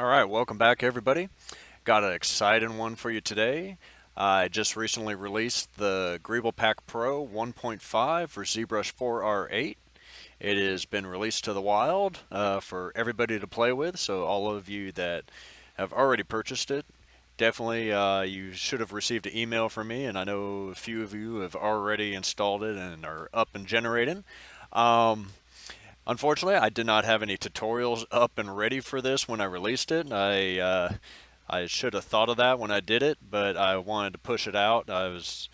All right, welcome back everybody. Got an exciting one for you today. I just recently released the Greeble Pack Pro 1.5 for Zbrush 4R8. It has been released to the wild for everybody to play with, so all of you that have already purchased it, definitely you should have received an email from me, and I know a few of you have already installed it and are up and generating. Um, Unfortunately, I did not have any tutorials up and ready for this when I released it. I should have thought of that when I did it, but I wanted to push it out. I was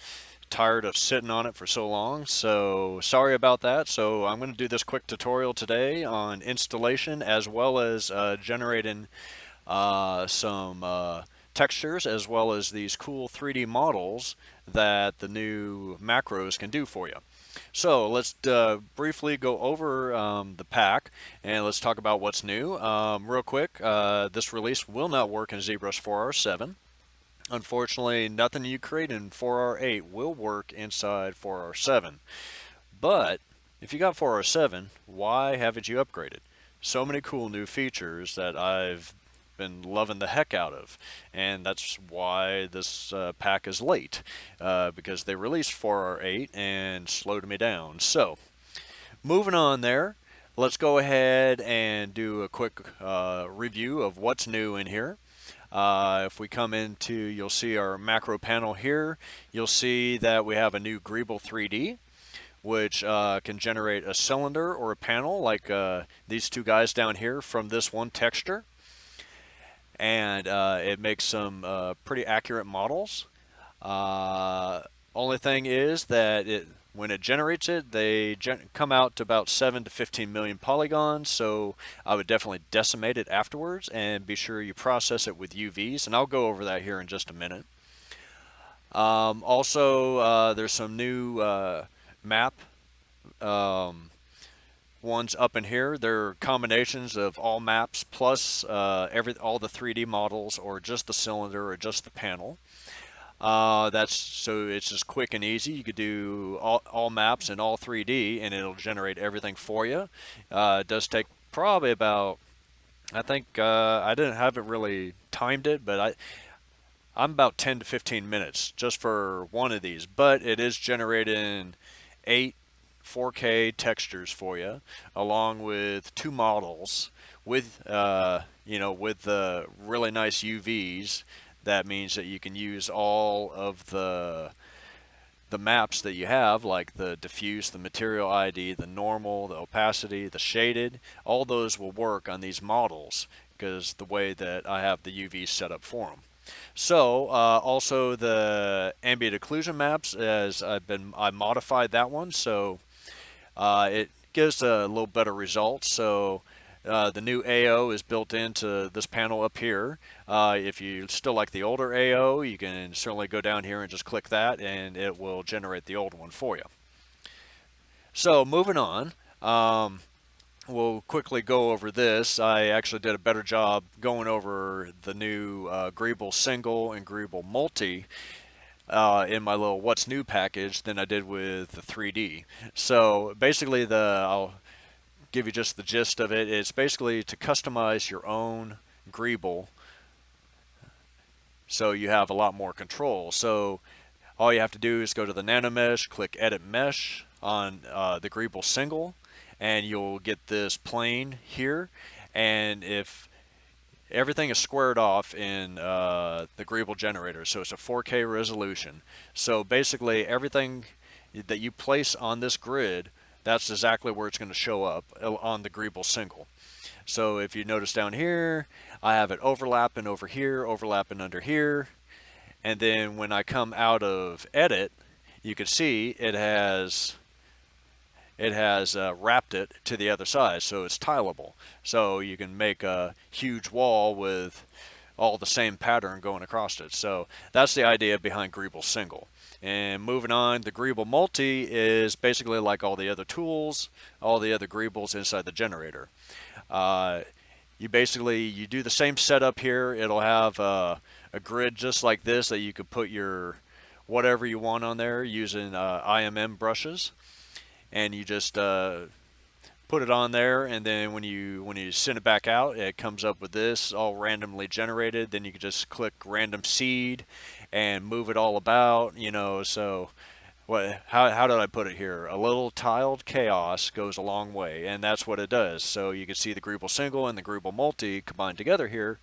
tired of sitting on it for so long, so sorry about that. So I'm going to do this quick tutorial today on installation as well as generating some textures as well as these cool 3D models that the new macros can do for you. So let's briefly go over the pack and let's talk about what's new. Real quick, this release will not work in ZBrush 4R7. Unfortunately, nothing you create in 4R8 will work inside 4R7. But if you got 4R7, why haven't you upgraded? So many cool new features that I've been loving the heck out of, and that's why this pack is late, because they released 4R8 and slowed me down. So, moving on there, let's go ahead and do a quick review of what's new in here. If we come into, you'll see our macro panel here. You'll see that we have a new Greeble 3D, which can generate a cylinder or a panel like these two guys down here from this one texture. And it makes some pretty accurate models. Only thing is that when it generates it, they come out to about 7 to 15 million polygons, so I would definitely decimate it afterwards and be sure you process it with UVs, and I'll go over that here in just a minute. Also, there's some new map ones up in here. They're combinations of all maps plus all the 3D models, or just the cylinder, or just the panel. That's so it's just quick and easy. You could do all maps and all 3D, and it'll generate everything for you. It does take probably about, I think I didn't have it really timed it, but I'm about 10 to 15 minutes just for one of these. But it is generating 8 4K textures for you, along with two models with with the really nice UVs. That means that you can use all of the maps that you have, like the diffuse, the material ID, the normal, the opacity, the shaded. All those will work on these models because the way that I have the UVs set up for them. So also the ambient occlusion maps, as I modified that one, so it gives a little better results. So the new AO is built into this panel up here. If you still like the older AO, you can certainly go down here and just click that, and it will generate the old one for you. So moving on, we'll quickly go over this. I actually did a better job going over the new Greeble Single and Greenville Multi in my little What's New package than I did with the 3D. So basically, I'll give you just the gist of it. It's basically to customize your own Greeble, so you have a lot more control. So all you have to do is go to the nanomesh, click Edit Mesh on the Greeble Single, and you'll get this plane here. And if everything is squared off in the Greeble generator, so it's a 4K resolution. So basically, everything that you place on this grid, that's exactly where it's going to show up on the Greeble Single. So if you notice down here, I have it overlapping over here, overlapping under here, and then when I come out of Edit, you can see it has wrapped it to the other side, so it's tileable. So you can make a huge wall with all the same pattern going across it. So that's the idea behind Greeble Single. And moving on, the Greeble Multi is basically like all the other tools, all the other Greebles inside the generator. You do the same setup here. It'll have a grid just like this that you could put your whatever you want on there using IMM brushes. And you just put it on there, and then when you send it back out, it comes up with this all randomly generated. Then you can just click random seed and move it all about, so how did I put it here? A little tiled chaos goes a long way, and that's what it does. So you can see the Greeble single and the Greeble multi combined together here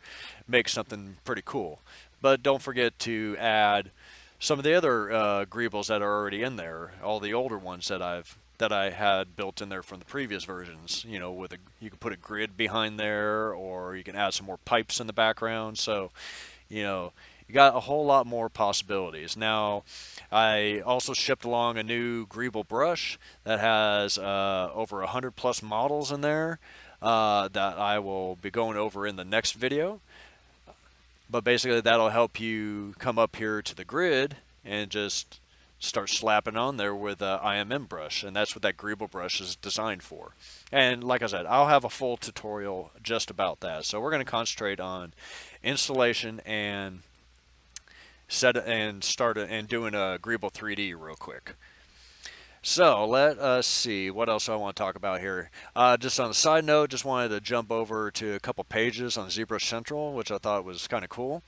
make something pretty cool. But don't forget to add some of the other Greebles that are already in there, all the older ones that I had built in there from the previous versions. You can put a grid behind there, or you can add some more pipes in the background. So, you got a whole lot more possibilities. Now, I also shipped along a new Greeble brush that has over 100 plus models in there that I will be going over in the next video. But basically, that'll help you come up here to the grid and just start slapping on there with IMM brush, and that's what that Greeble brush is designed for. And like I said, I'll have a full tutorial just about that. So we're going to concentrate on installation and doing a Greeble 3D real quick. So let us see what else I want to talk about here. Just on a side note, just wanted to jump over to a couple pages on ZBrush Central, which I thought was kind of cool.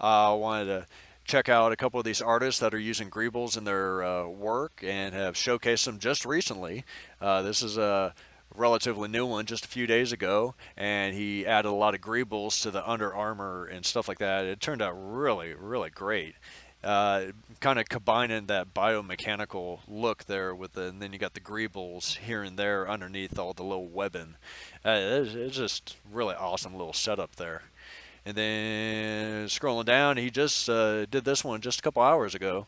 I wanted to check out a couple of these artists that are using Greebles in their work and have showcased them just recently. This is a relatively new one just a few days ago, and he added a lot of Greebles to the Under Armour and stuff like that. It turned out really, really great. Kind of combining that biomechanical look there and then you got the Greebles here and there underneath all the little webbing. It's just really awesome little setup there. And then scrolling down, he just did this one just a couple hours ago.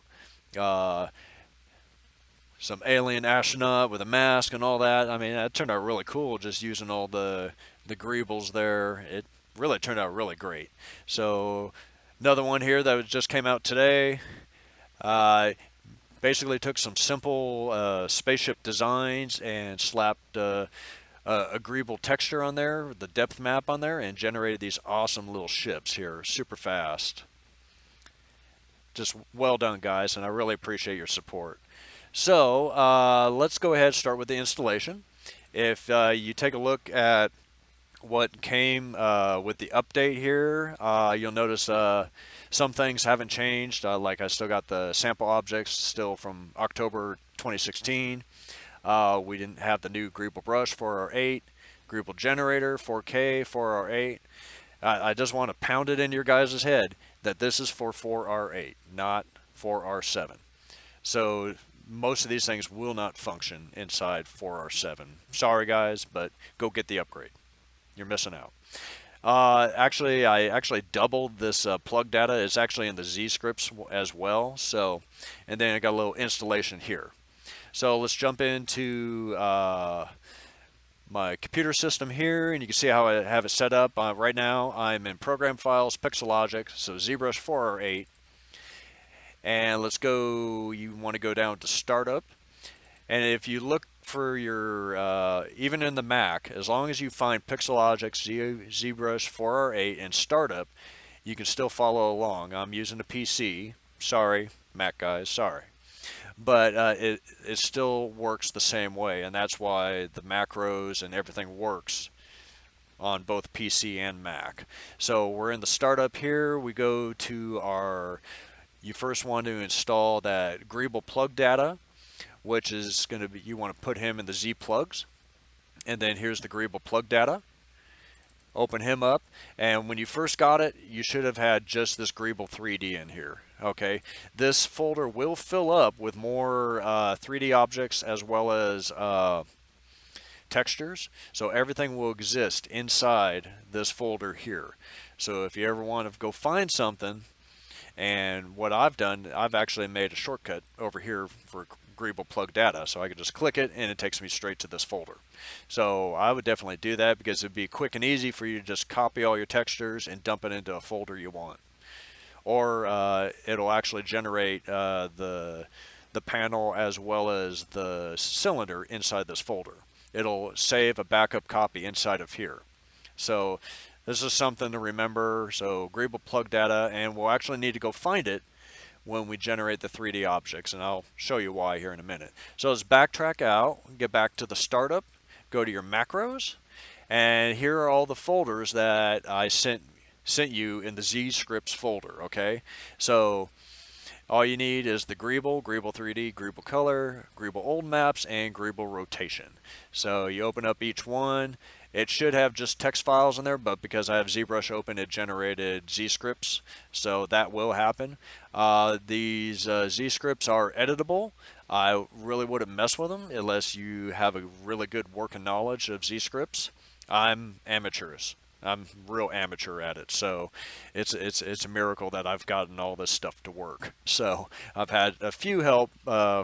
Some alien astronaut with a mask and all that. I mean, that turned out really cool just using all the Greebles there. It really turned out really great. So another one here that just came out today. Basically took some simple spaceship designs and slapped a Greeble texture on there, the depth map on there, and generated these awesome little ships here, super fast. Just well done, guys, and I really appreciate your support. So let's go ahead and start with the installation. If you take a look at what came with the update here, you'll notice some things haven't changed. Like I still got the sample objects still from October 2016. We didn't have the new Greeble Brush 4R8, Greeble Generator 4K 4R8. I just want to pound it into your guys' head that this is for 4R8, not 4R7. So most of these things will not function inside 4R7. Sorry guys, but go get the upgrade. You're missing out. Actually, I actually doubled this plug data. It's actually in the Z scripts as well. So, and then I got a little installation here. So let's jump into my computer system here, and you can see how I have it set up. Right now, I'm in Program Files, Pixelogic, so ZBrush 4R8. And let's go, you want to go down to Startup. And if you look for your, even in the Mac, as long as you find Pixelogic, ZBrush 4R8, and Startup, you can still follow along. I'm using a PC. Sorry, Mac guys, sorry. But it still works the same way, and that's why the macros and everything works on both PC and Mac. So we're in the Startup here. We go to you first want to install that Greeble plug data, which is going to be, you want to put him in the Z plugs. And then here's the Greeble plug data. Open him up, and when you first got it, you should have had just this Greeble 3D in here. Okay, this folder will fill up with more 3D objects as well as textures, so everything will exist inside this folder here. So if you ever want to go find something, and what I've done, I've actually made a shortcut over here for Greeble plug data, so I could just click it and it takes me straight to this folder. So I would definitely do that because it'd be quick and easy for you to just copy all your textures and dump it into a folder you want. Or it'll actually generate the panel as well as the cylinder inside this folder. It'll save a backup copy inside of here. So this is something to remember. So Greeble plug data, and we'll actually need to go find it when we generate the 3D objects, and I'll show you why here in a minute. So let's backtrack out, get back to the Startup, go to your macros, and here are all the folders that I sent you in the Z scripts folder. Okay, so all you need is the Greeble, Greeble 3D, Greeble Color, Greeble Old Maps, and Greeble Rotation. So you open up each one. It should have just text files in there, but because I have ZBrush open, it generated Z scripts, so that will happen. These Z scripts are editable. I really wouldn't mess with them unless you have a really good working knowledge of Z scripts. I'm amateurs. I'm real amateur at it, so it's a miracle that I've gotten all this stuff to work. So I've had a few help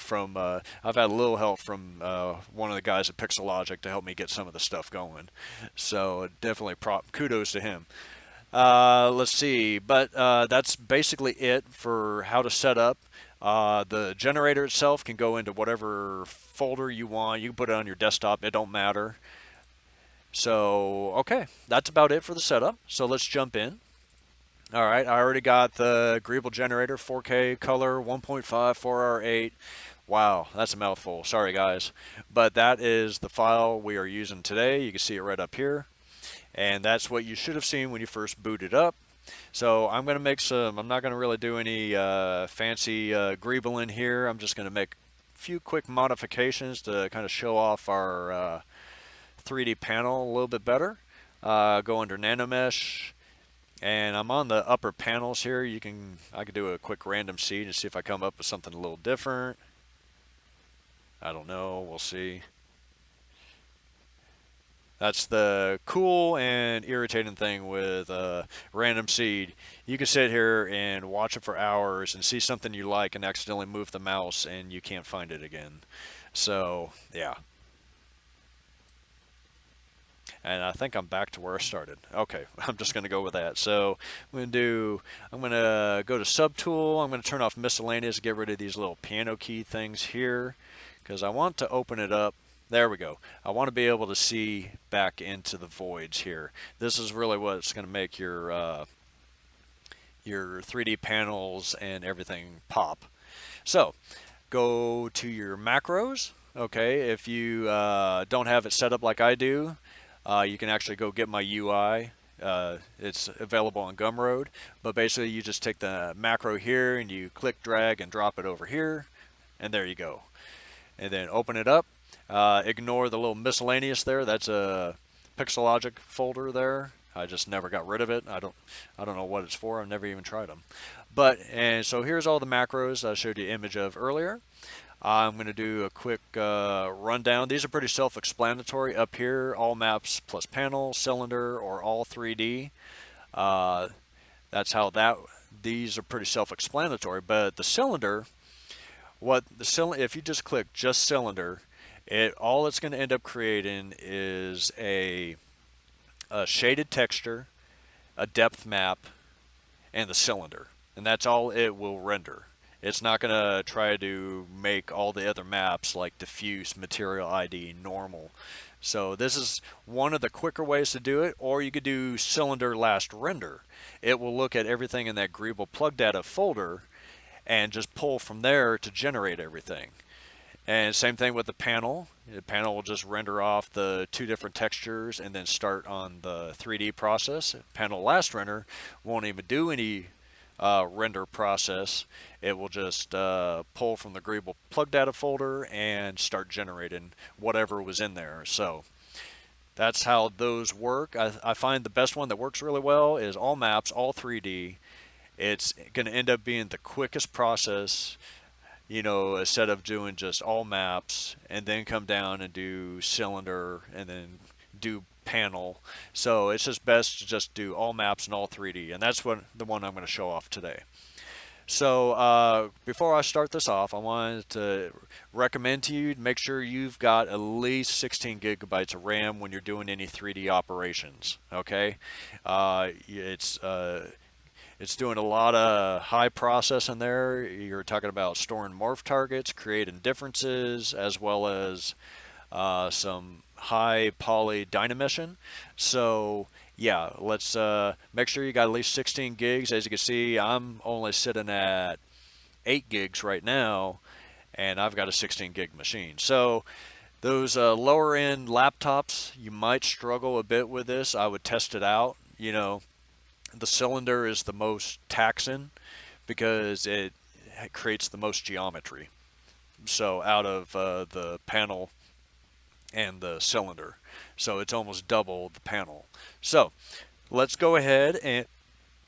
from I've had a little help from one of the guys at Pixelogic to help me get some of the stuff going. So definitely kudos to him. Let's see, but that's basically it for how to set up. The generator itself can go into whatever folder you want. You can put it on your desktop, it don't matter. So, okay, that's about it for the setup. So let's jump in. All right, I already got the Greeble generator, 4K color, 1.5, 4R8. Wow, that's a mouthful. Sorry, guys. But that is the file we are using today. You can see it right up here. And that's what you should have seen when you first booted up. So I'm going to make some, I'm not going to really do any fancy Greeble in here. I'm just going to make a few quick modifications to kind of show off our 3D panel a little bit better. Go under Nanomesh, and I'm on the upper panels here. I could do a quick random seed and see if I come up with something a little different. I don't know, we'll see. That's the cool and irritating thing with random seed. You can sit here and watch it for hours and see something you like and accidentally move the mouse and you can't find it again. So, yeah. And I think I'm back to where I started. Okay, I'm just going to go with that. So I'm going to go to Subtool. I'm going to turn off Miscellaneous, get rid of these little piano key things here, because I want to open it up. There we go. I want to be able to see back into the voids here. This is really what's going to make your 3D panels and everything pop. So go to your macros. Okay, if you don't have it set up like I do, you can actually go get my UI. It's available on Gumroad, but basically you just take the macro here and you click, drag, and drop it over here, and there you go. And then open it up. Ignore the little miscellaneous there. That's a Pixelogic folder there. I just never got rid of it. I don't know what it's for. I've never even tried them. And so here's all the macros I showed you an image of earlier. I'm going to do a quick rundown. These are pretty self-explanatory. Up here, all maps plus panel, cylinder, or all 3D. That's how these are pretty self-explanatory. But the cylinder, if you just click just cylinder, all it's going to end up creating is a shaded texture, a depth map, and the cylinder. And that's all it will render. It's not going to try to make all the other maps like diffuse, material ID, normal. So this is one of the quicker ways to do it, or you could do cylinder last render. It will look at everything in that Greeble plug data folder and just pull from there to generate everything. And same thing with the panel. The panel will just render off the two different textures and then start on the 3D process. Panel last render won't even do any render process. It will just pull from the Greeble plug data folder and start generating whatever was in there. So that's how those work. I find the best one that works really well is all maps, all 3D. It's going to end up being the quickest process, you know, instead of doing just all maps and then come down and do cylinder and then do panel. So it's just best to just do all maps and all 3D, and that's the one I'm going to show off today. So before I start this off, I wanted to recommend to you to make sure you've got at least 16 gigabytes of RAM when you're doing any 3D operations. Okay, it's doing a lot of high processing there. You're talking about storing morph targets, creating differences, as well as some high poly dynamation. So yeah, let's make sure you got at least 16 gigs. As you can see, I'm only sitting at 8 gigs right now, and I've got a 16 gig machine. So Those lower end laptops, you might struggle a bit with this. I would test it out. You know, the cylinder is the most taxing because it creates the most geometry. So out of the panel and the cylinder. So it's almost double the panel. So let's go ahead and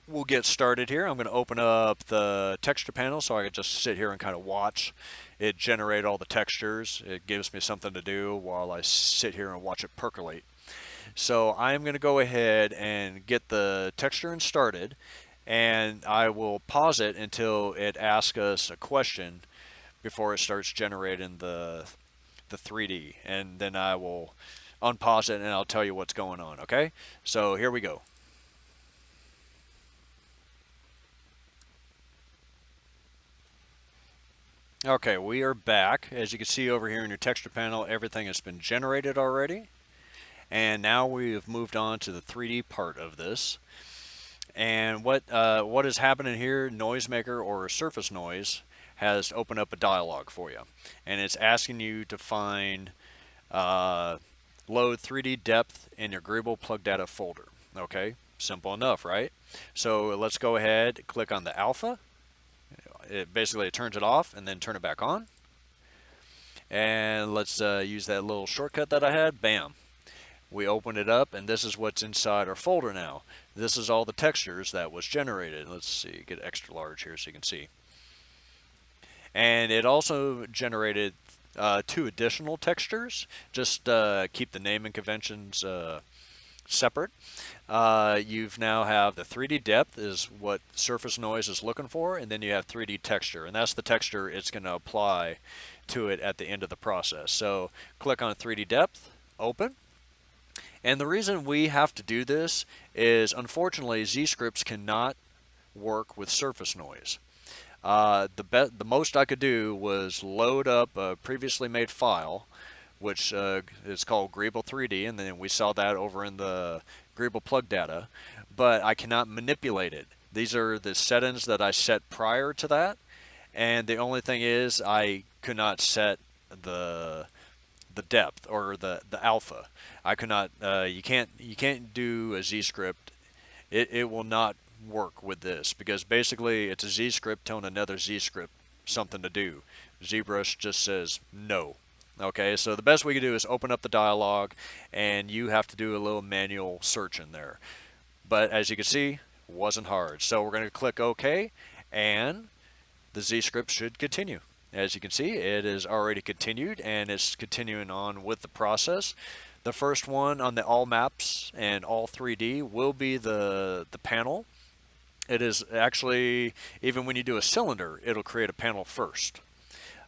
we'll get started here. I'm going to open up the texture panel so I can just sit here and kind of watch it generate all the textures. It gives me something to do while I sit here and watch it percolate. So I'm going to go ahead and get the texturing started, and I will pause it until it asks us a question before it starts generating the 3D, and then I will unpause it and I'll tell you what's going on, okay? So here we go. Okay, we are back. As you can see over here in your texture panel, everything has been generated already. And now we've moved on to the 3D part of this. And what is happening here, Noisemaker or Surface Noise has opened up a dialog for you. And it's asking you to find load 3D depth in your Greeble plug data folder. Okay, simple enough, right? So let's go ahead, click on the alpha. It turns it off and then turn it back on. And let's use that little shortcut that I had. Bam. We open it up, and this is what's inside our folder now. This is all the textures that was generated. Let's see, get extra large here so you can see. And it also generated 2 additional textures. Just keep the naming conventions separate. You've now have the 3D depth is what surface noise is looking for, and then you have 3D texture, and that's the texture it's going to apply to it at the end of the process. So click on 3D depth, open. And the reason we have to do this is, unfortunately, ZScripts cannot work with surface noise. The most I could do was load up a previously made file, which is called Greeble 3D, and then we saw that over in the Greeble plug data, but I cannot manipulate it. These are the settings that I set prior to that, and the only thing is I could not set the depth or the alpha. I could not. You can't do a Z script. It will not work with this because basically it's a Z script telling another Z script something to do. ZBrush just says no. Okay, so the best we can do is open up the dialog, and you have to do a little manual search in there. But as you can see, it wasn't hard. So we're going to click OK, and the Z script should continue. As you can see, it is already continued, and it's continuing on with the process. The first one on the all maps and all 3D will be the panel. It is actually, even when you do a cylinder, it'll create a panel first.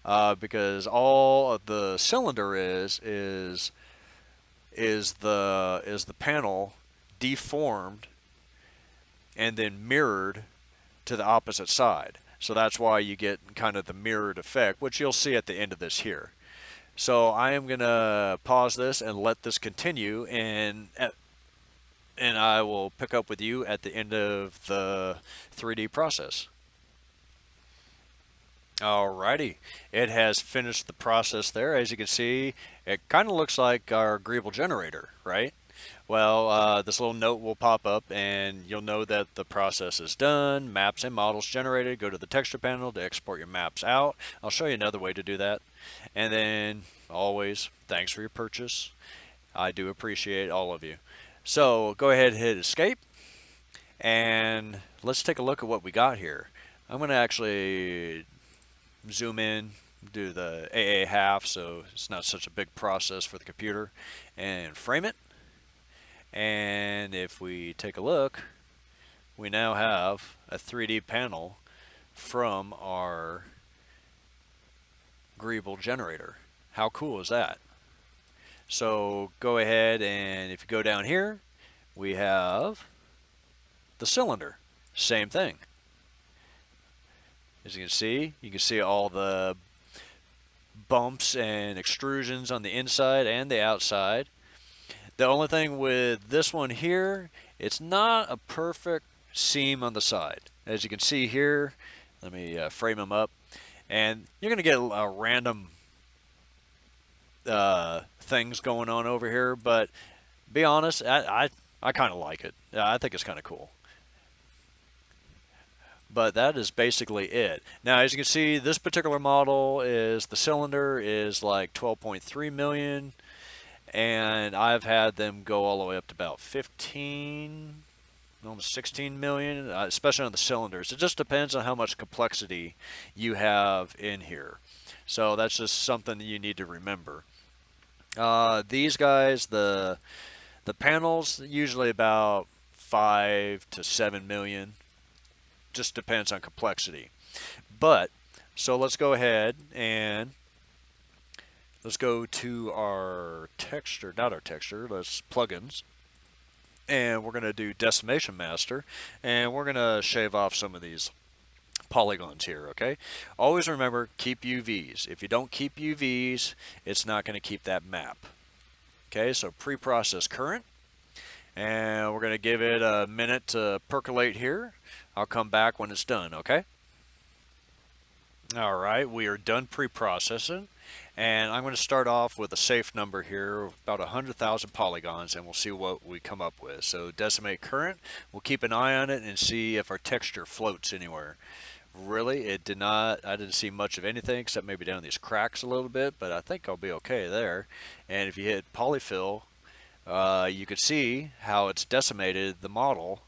Because all of the cylinder is the panel deformed and then mirrored to the opposite side. So that's why you get kind of the mirrored effect, which you'll see at the end of this here. So I am going to pause this and let this continue, and I will pick up with you at the end of the 3D process. Alrighty, it has finished the process there. As you can see, it kind of looks like our Greeble generator, right? Well, this little note will pop up, and you'll know that the process is done. Maps and models generated. Go to the texture panel to export your maps out. I'll show you another way to do that. And then, always, thanks for your purchase. I do appreciate all of you. So, go ahead and hit escape, and let's take a look at what we got here. I'm going to actually zoom in, do the AA half so it's not such a big process for the computer, and frame it. And if we take a look, we now have a 3D panel from our Greeble generator. How cool is that? So go ahead, and if you go down here, we have the cylinder. Same thing. As you can see all the bumps and extrusions on the inside and the outside. The only thing with this one here, it's not a perfect seam on the side. As you can see here, let me frame them up, and you're going to get a random things going on over here, but be honest, I kind of like it. Yeah, I think it's kind of cool. But that is basically it. Now, as you can see, this particular model is the cylinder is like 12.3 million, and I've had them go all the way up to about 15, almost 16 million, especially on the cylinders. It just depends on how much complexity you have in here. So that's just something that you need to remember. These guys, the panels usually about 5 to 7 million. Just depends on complexity. But so let's go ahead and let's go to our texture, not our texture, let's plugins. And we're going to do Decimation Master, and we're going to shave off some of these polygons here, okay? Always remember, keep UVs. If you don't keep UVs, it's not going to keep that map. Okay, so pre-process current, and we're going to give it a minute to percolate here. I'll come back when it's done, okay? All right, we are done pre-processing, and I'm going to start off with a safe number here, about 100,000 polygons, and we'll see what we come up with. So decimate current, we'll keep an eye on it and see if our texture floats anywhere. Really, it did not. I didn't see much of anything except maybe down these cracks a little bit, but I think I'll be okay there. And if you hit polyfill, you could see how it's decimated the model.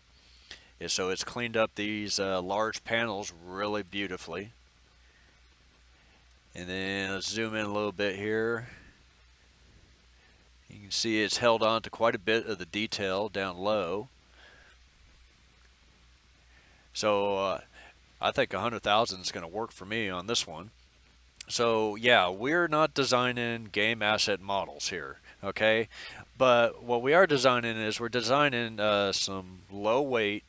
So it's cleaned up these large panels really beautifully. And then let's zoom in a little bit here. You can see it's held on to quite a bit of the detail down low. So I think 100,000 is going to work for me on this one. So yeah, we're not designing game asset models here, okay? But what we are designing is we're designing some low weight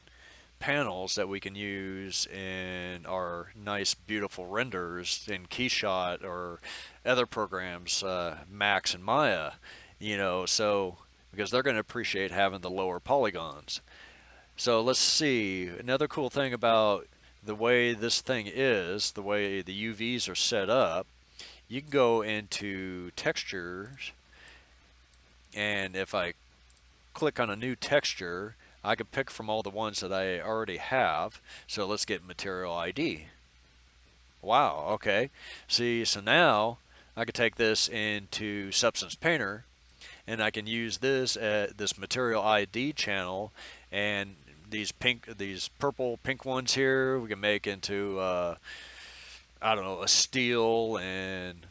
panels that we can use in our nice beautiful renders in Keyshot or other programs, Max and Maya, so because they're going to appreciate having the lower polygons. So let's see, another cool thing about the way this thing is, the way the UVs are set up, you can go into textures, and if I click on a new texture, I can pick from all the ones that I already have. So let's get material ID. Wow, okay. See, so now I can take this into Substance Painter, and I can use this this material ID channel, and these purple pink ones here we can make into I don't know, a steel, and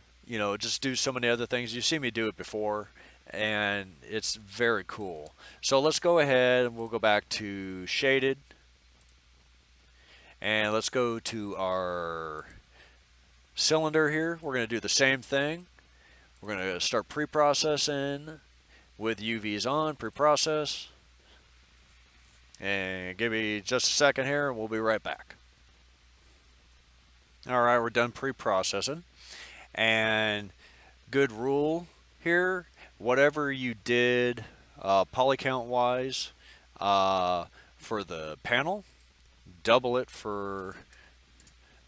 just do so many other things. You've seen me do it before, and it's very cool. So let's go ahead and we'll go back to shaded, and let's go to our cylinder here. We're going to do the same thing. We're going to start pre-processing with UVs on, pre-process, and give me just a second here and we'll be right back. Alright, we're done pre-processing, and good rule here, whatever you did poly count wise for the panel, double it for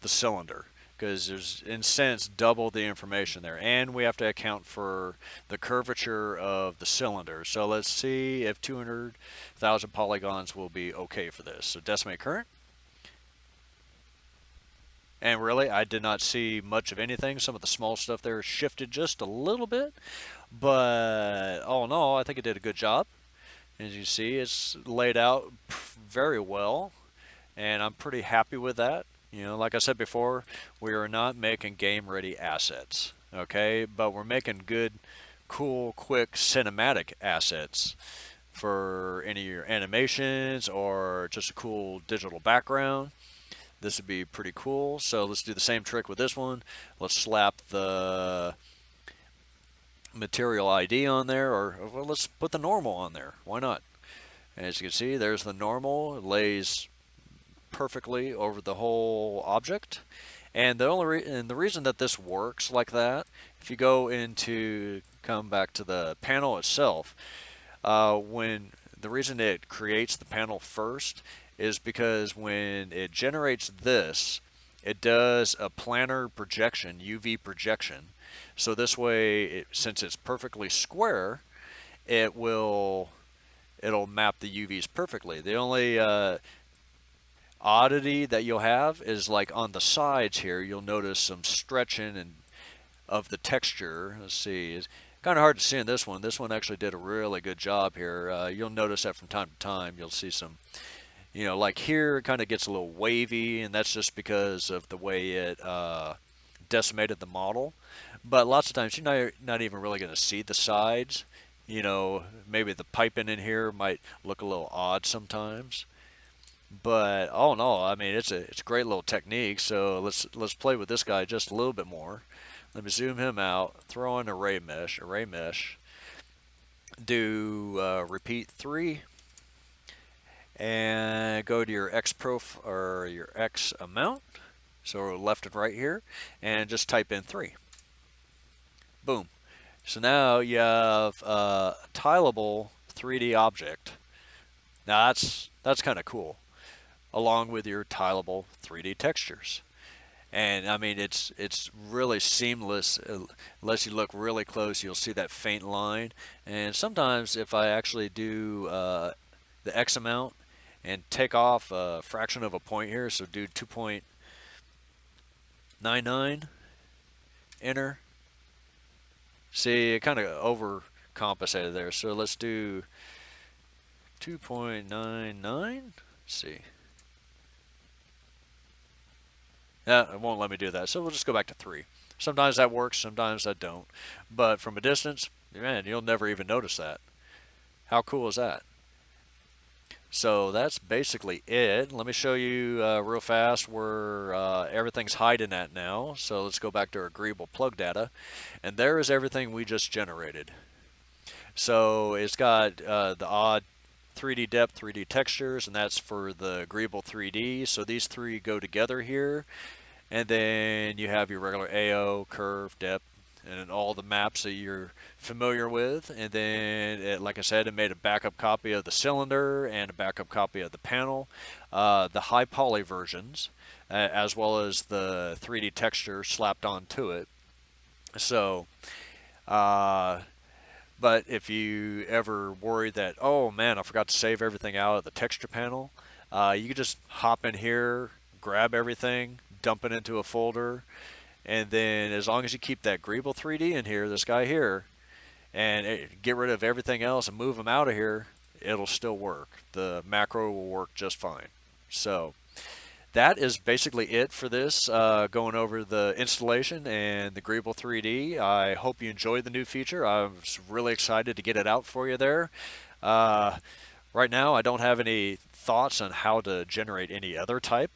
the cylinder, because there's in a sense double the information there, and we have to account for the curvature of the cylinder. So let's see if 200,000 polygons will be okay for this. So decimate current. And really, I did not see much of anything. Some of the small stuff there shifted just a little bit, but all in all, I think it did a good job. As you see, it's laid out very well, and I'm pretty happy with that. Like I said before, we are not making game-ready assets, okay? But we're making good, cool, quick cinematic assets for any of your animations or just a cool digital background. This would be pretty cool. So let's do the same trick with this one. Let's slap the material ID on there, or well, let's put the normal on there. Why not? As you can see, there's the normal. It lays perfectly over the whole object. And the reason that this works like that, if you come back to the panel itself, when the reason it creates the panel first is because when it generates this, it does a planar projection, UV projection, So this way, since it's perfectly square, it'll map the UVs perfectly. The only oddity that you'll have is like on the sides here, you'll notice some stretching and of the texture. Let's see, it's kind of hard to see in this one. This one actually did a really good job here. You'll notice that from time to time. You'll see some, like here it kind of gets a little wavy, and that's just because of the way it decimated the model. But lots of times you're not even really going to see the sides. Maybe the piping in here might look a little odd sometimes. But all in all, I mean, it's a great little technique. So let's play with this guy just a little bit more. Let me zoom him out. Throw in array mesh. Do repeat 3, and go to your X prof or your X amount. So left and right here, and just type in 3. Boom. So now you have a tileable 3D object. Now that's kind of cool, along with your tileable 3D textures. And I mean, it's really seamless. Unless you look really close, you'll see that faint line. And sometimes if I actually do the X amount and take off a fraction of a point here, so do 2.99, enter. See, it kind of overcompensated there. So let's do 2.99. Let's see. It won't let me do that, so we'll just go back to 3. Sometimes that works, sometimes that don't. But from a distance, man, you'll never even notice that. How cool is that? So that's basically it. Let me show you real fast where everything's hiding at now. So let's go back to our Greeble plug data. And there is everything we just generated. So it's got the odd 3D depth, 3D textures, and that's for the Greeble 3D. So these 3 go together here. And then you have your regular AO, curve, depth, and all the maps that you're familiar with. And then, like I said, it made a backup copy of the cylinder and a backup copy of the panel, the high poly versions, as well as the 3D texture slapped onto it. So, but if you ever worry that, oh man, I forgot to save everything out of the texture panel, you can just hop in here, grab everything, dump it into a folder, and then as long as you keep that Greeble 3D in here, this guy here, and get rid of everything else and move them out of here, it'll still work. The macro will work just fine. So that is basically it for this, going over the installation and the Greeble 3D. I hope you enjoyed the new feature. I was really excited to get it out for you there. Right now, I don't have any thoughts on how to generate any other type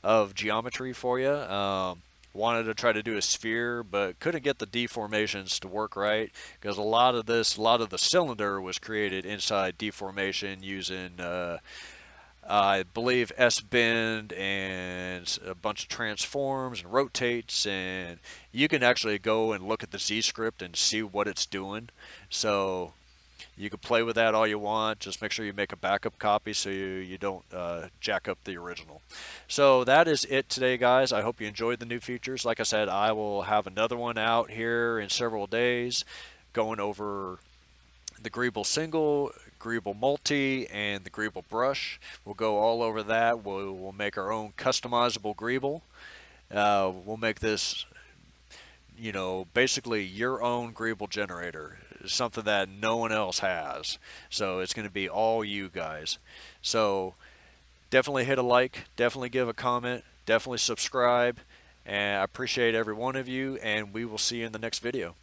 of geometry for you. Wanted to try to do a sphere, but couldn't get the deformations to work right, because a lot of the cylinder was created inside deformation using I believe S-bend and a bunch of transforms and rotates, and you can actually go and look at the Z script and see what it's doing. So you can play with that all you want. Just make sure you make a backup copy so you don't jack up the original. So that is it today, guys. I hope you enjoyed the new features. Like I said, I will have another one out here in several days going over the Greeble Single, Greenville Multi, and the Greenville Brush. We'll go all over that. We'll make our own customizable Greeble. We'll make this, basically your own Greeble generator. Something that no one else has. So it's going to be all you guys. So definitely hit a like, definitely give a comment, definitely subscribe, and I appreciate every one of you, and we will see you in the next video.